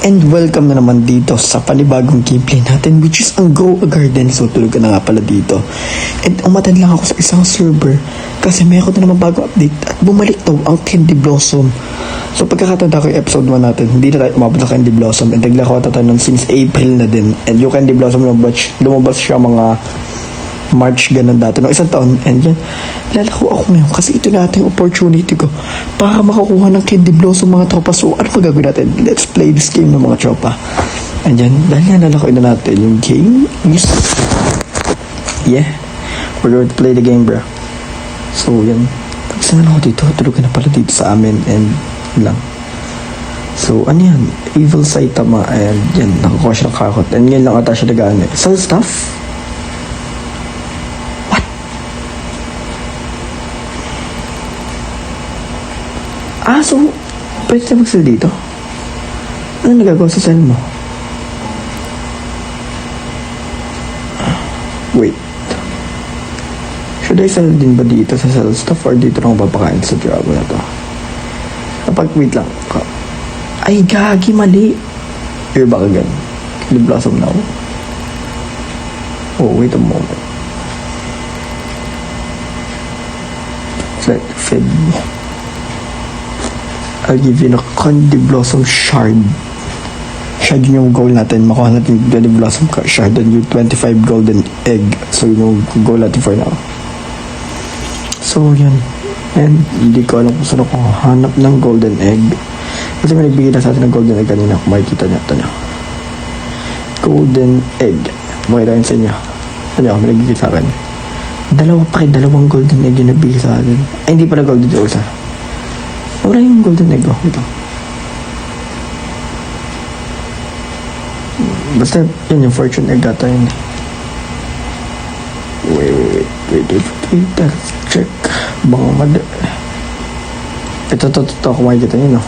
And welcome na naman dito sa panibagong gameplay natin, which is ang Grow a Garden. So tulog ka na nga pala dito. And umattend lang ako sa isang server kasi mayroon na naman bagong update at bumalik daw ang Candy Blossom. So pagkakatanda ko yung episode 1 natin, hindi na tayo umabot sa Candy Blossom. And naglako tayo nun since April na din. And yung Candy Blossom lumabas siya mga March ganun dati ng isang taon. And yan, lalako ako ngayon kasi ito na ating opportunity ko para makakuha ng Candy Blossom mga tropa. So ano pa gagawin natin? Let's play this game ng mga tropa. And yan, dahil yan lalakoy na natin yung game is, yeah, we're going to play the game, bro. So yan, saan ako dito? Tulog ka na pala dito sa amin. And lang, so ano yan, Evil Saitama. And yan, nakakuha siya ng kakot. And ngayon lang ata siya nag-ano, sell stuff. So, pwede tayo mag-sell dito? Ano nagagawa sa sell mo? Wait. Should I sell din ba dito sa sell stuff or dito lang papakain sa dragon na to? Kapag, wait lang. Ay, gagi, mali. Here back again. Candy Blossom now. Oh, wait a moment. Let feed me. I'll give you a Candy Blossom Shard. Shard yung goal natin. Makuha natin yung Candy Blossom Shard and yung 25 golden egg. So yun yung goal natin for now. So yun. And hindi ko alam kung saan ako hanap ng golden egg. Kasi may nagbigay na sa atin ng golden egg kanina. Kung makikita niya. Ito niya. Golden egg. Makita yun sa inyo. Ito niya. May nagbigay sa akin. Dalawang golden egg yung nagbigay sa atin. Ay, hindi pala golden egg isa. Wala yung golden egg. Ito. Basta yun yung fortune egg ata yun. Wait. Let's check. Baka mali. Ito. Kung makikita nyo, no?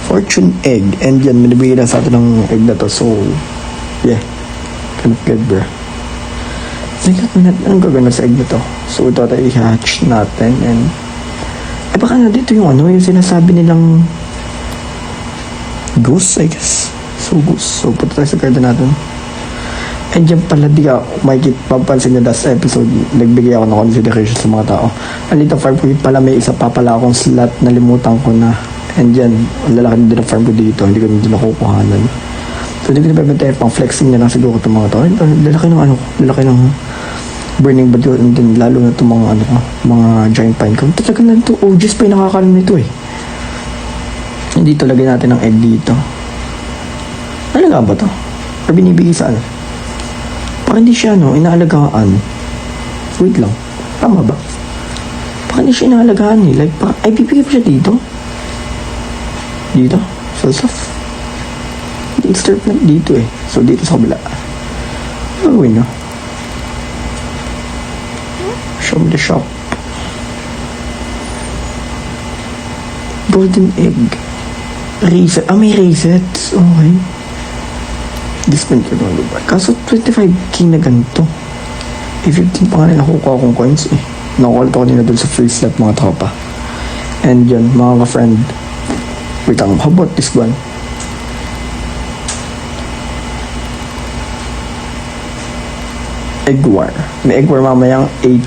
Fortune egg. And yan, minibigay na sa atin ng egg na to. So, yeah. Kind of good, bro. Anong gagawin na sa egg na to? So, ito tayo i-hatch natin. And baka na dito yung yung sinasabi nilang ghost, I guess. So, ghost. So, punta tayo sa garden natin. And dyan pala, di ka mapapansin nyo last episode, nagbigay ako ng consideration sa mga tao. Andito farm ko, pala may isa pa pala akong slot, nalimutan ko na. And dyan, lalaki din ang farm ko dito, hindi ko din nakukuhanan. So, hindi ko nabibintay, pang flexing na lang siguro itong mga tao. Lalaki ng burning bad yun, and then lalo na itong mga mga giant pine cone. Talaga na ito, OGs pa yung nakakalam nito eh. Hindi lagay natin ang egg dito. Alaga ba to? Or binibigay sa Baka hindi siya inaalagaan. Wait lang, tama ba? Baka hindi siya inaalagaan eh. Like, ay bibigay pa siya dito? Dito? So soft. Insert na dito eh. So dito sa kabila. Gagawin nyo. Show me the shop. Golden egg. Reset. May resets. Okay. Dispense ko naman diba? Kaso 25k na ganito. Eh, 15 pa nga rin nakukuha akong coins eh. Nakukulit ako nila dun sa free slot mga tropa. And yun, mga ka-friend. Wait lang, how about this one? Egg war. May egg war mamayang 8.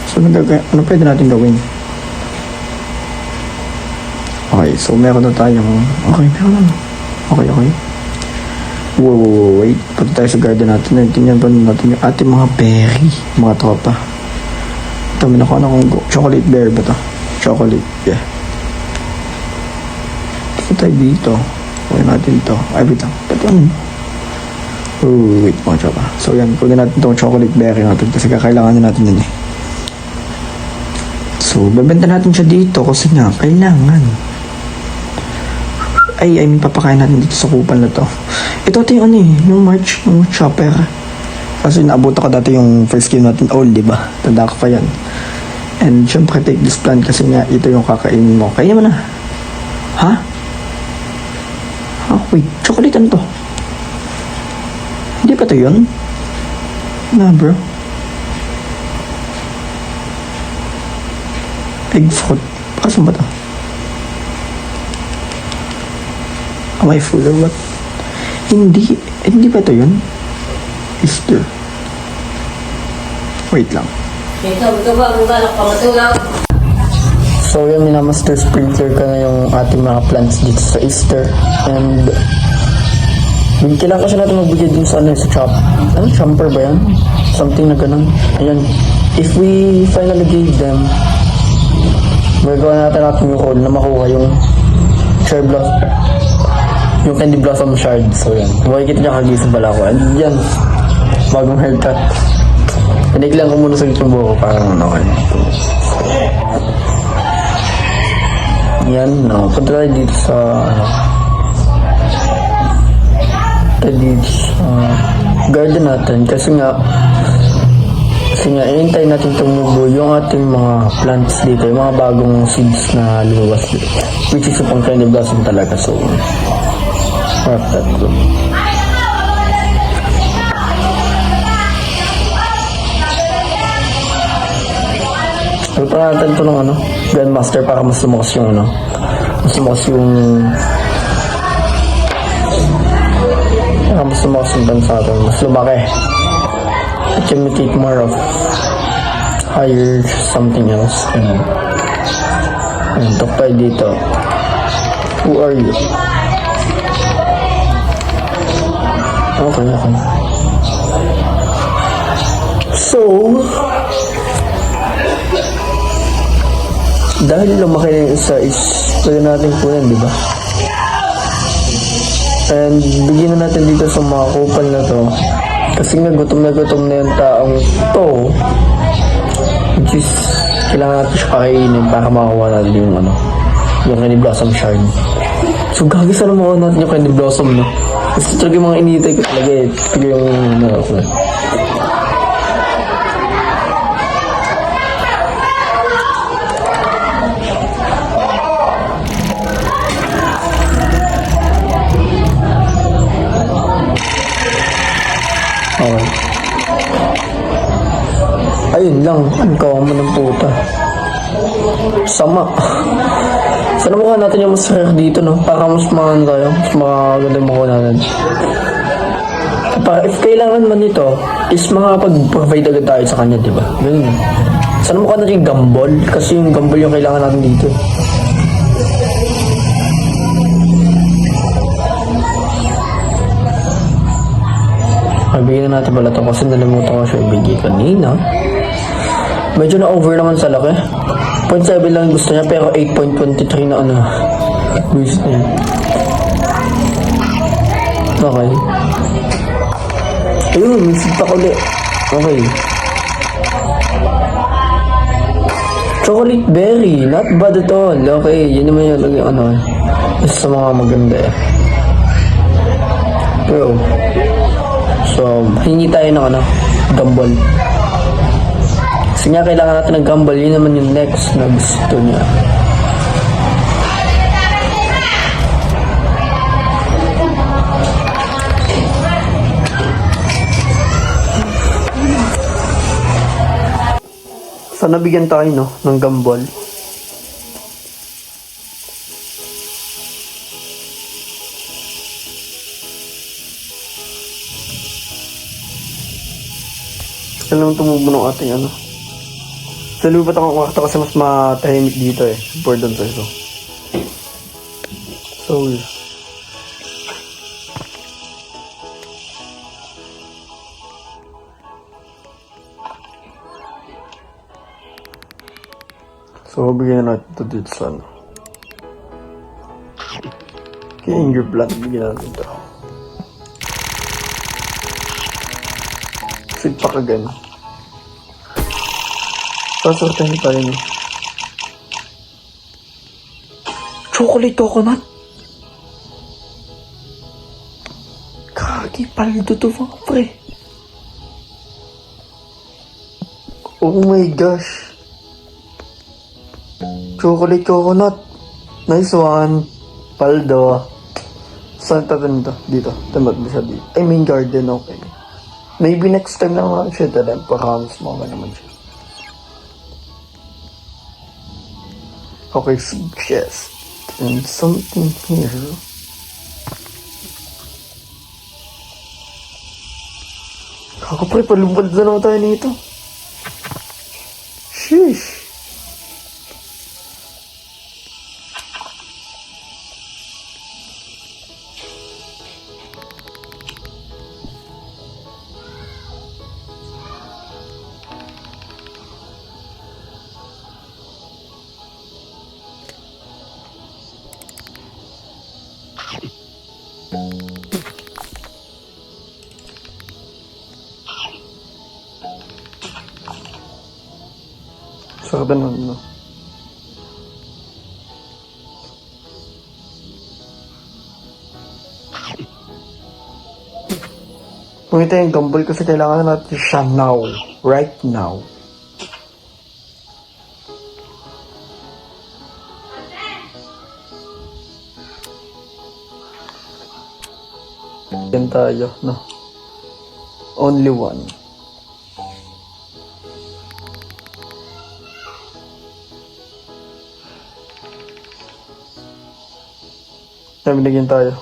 So, ano pwede natin gawin? Okay, so meron na tayong... Okay, meron na. Okay. Wait. Punta tayo sa garden natin. Tingnan pa natin yung ating mga berry, mga tropa. Ito, may nakuha na akong chocolate berry ba ito? Chocolate, yeah. Punta tayo dito. Okay natin ito. Ay, wait lang. Ito ano? Wait mga tropa. So yan, kunin natin itong chocolate berry natin kasi kakailangan natin yun eh. So, babenta natin siya dito kasi nga, kailangan. I mean, papakain natin dito sa kupal na to. Ito yung yung March, yung chopper. Kasi naabot ako dati yung first game natin old, diba? Tanda ko pa yan. And syempre, take this plan kasi nga, ito yung kakainin mo. Kainin mo na. Ha? Wait, chocolate ano to? Hindi pa to yun? Na, bro. Egg fruit. Kasan ba ito? Am I full or what? Hindi ba ito yun? Easter. Wait lang. Ito ba ang balak pa matulaw? So yun, minamaster sprinkler ka na yung ating mga plants dito sa Easter. And kailangan kasi natin magbigay din sa chop. Chomper ba yan? Something na ganun. Ayan. If we finally gave them, magagawa natin yung role na makuha yung cherry blossom, yung candy blossom shard. So yan. Makikita niya kagising pala ako. And yan. Bagong haircut. Piniglan ko muna sa yung buho ko para okay. Yan, no. Punta tayo dito sa garden natin kasi nga inintay natin tumubo yung ating mga plants dito, yung mga bagong seeds na lumabas dito, which is upang candy blossom talaga. So harap that group. Pagpala natin ito ng Grandmaster para mas lumakas yung mas lumakas yung bansa natin, mas lumaki. Accumulate more of higher something else. And talk tayo dito. Who are you? Okay. So, dahil lumaki na yung isa is pwede natin kunin, di ba? And bigyan na natin dito sa mga kupal na to kasi nga gutom na yung taong to, which is kailangan natin siya pakainin para makakuha natin yung candy blossom shard. So gagi sana makuha natin yung candy blossom, no? Kasi talaga yung mga initay ko talaga pili yung okay. Ayun lang, ang kawa mo ng puta. Sama. Sana mukha natin yung mas rare dito, no? Para mas makan tayo, mas makaganda yung mukha natin. Para if kailangan man ito, is makapag-provide agad tayo sa kanya, di ba? Ganun. Sana mukha natin yung gambol, kasi yung gambol yung kailangan natin dito. Bigyan na natin pala ito kasi nalimutan ko siya ibigay kanina. Medyo na-over naman sa laki. 0.7 lang gusto niya pero 8.23 na gusto niya. Okay. Ayun, may feedback ulit. Okay. Chocolate berry, not bad at all. Okay, yun naman yung isa sa mga maganda eh. Pero so, hingi tayo ng gumball. Kasi nga kailangan natin ng gumball, yun naman yung next na gusto niya. So, nabigyan tayo ng gumball. Alam tumubo ng ating sa lupat akong kwarto kasi mas matahimik dito eh. Important sa ito. So, bigyan natin ito dito sa King plant, bigyan natin ito. Feedback again. Pasortahin pa rin. Chocolate coconut. Kagi paldo to mga pre. Oh my gosh. Chocolate coconut. Nice one. Paldo. Saan tatin ito? Dito. Tamad ba siya dito? I mean garden, okay. Maybe next time lang naman siya talang para mas mga naman siya. Okay, suggest and something here. Ako pre, palumpan na naman tayo nito. Sheesh. Sarap na no. Pumita yung gamble kasi kailangan natin siya now. Right now. Yan tayo, no? Only one. Binigyan tayo.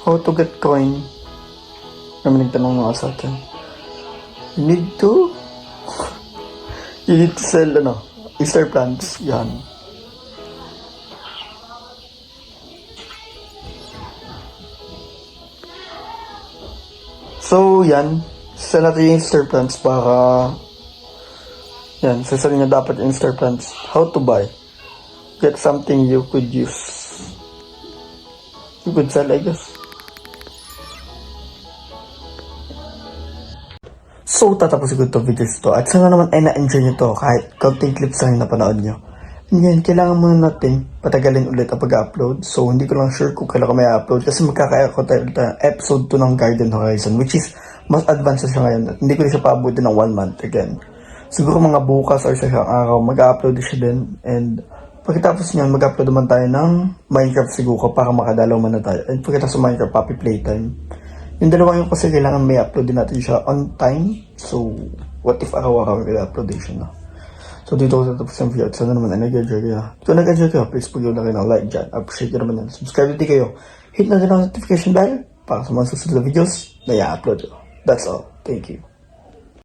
How to get coin? Kami nagtanong mga sa atin. You need to sell, Easter plants. Yan. So, yan. Sell natin yung Easter plants para... Yan, sasabihin niya dapat yung Easter plants. How to buy? Get something you could use. You could sell, I guess. So, tatapusin ko itong videos to. At sana naman ay na-enjoy nyo to kahit counting clips lang yung napanood nyo. And yan, kailangan muna natin patagalin ulit ang pag-upload. So, hindi ko lang sure kung kailan ko may upload kasi magkakaya ko tayo episode 2 ng Garden Horizon, which is mas advanced siya ngayon. Hindi ko rin siya paabutin ng 1 month again. Siguro mga bukas or sa isang araw, mag-upload siya din. And pagkatapos nyan, mag-upload naman tayo ng Minecraft siguro para makadalaw man na tayo. And pagkatapos sa Minecraft, Puppy Playtime. Yung dalawa yung kasi kailangan may upload din natin siya on time. So, what if araw-araw may upload din siya, no? So, dito ko tatapos yung video. At sana naman ay nag-enjoy kayo. Kung nag-enjoy kayo, please pag-yun na kayo ng like dyan. Appreciate nyo naman yan. Subscribe din kayo. Hit na din ang notification bell para sa mga susunod na videos na i-upload ko. That's all. Thank you.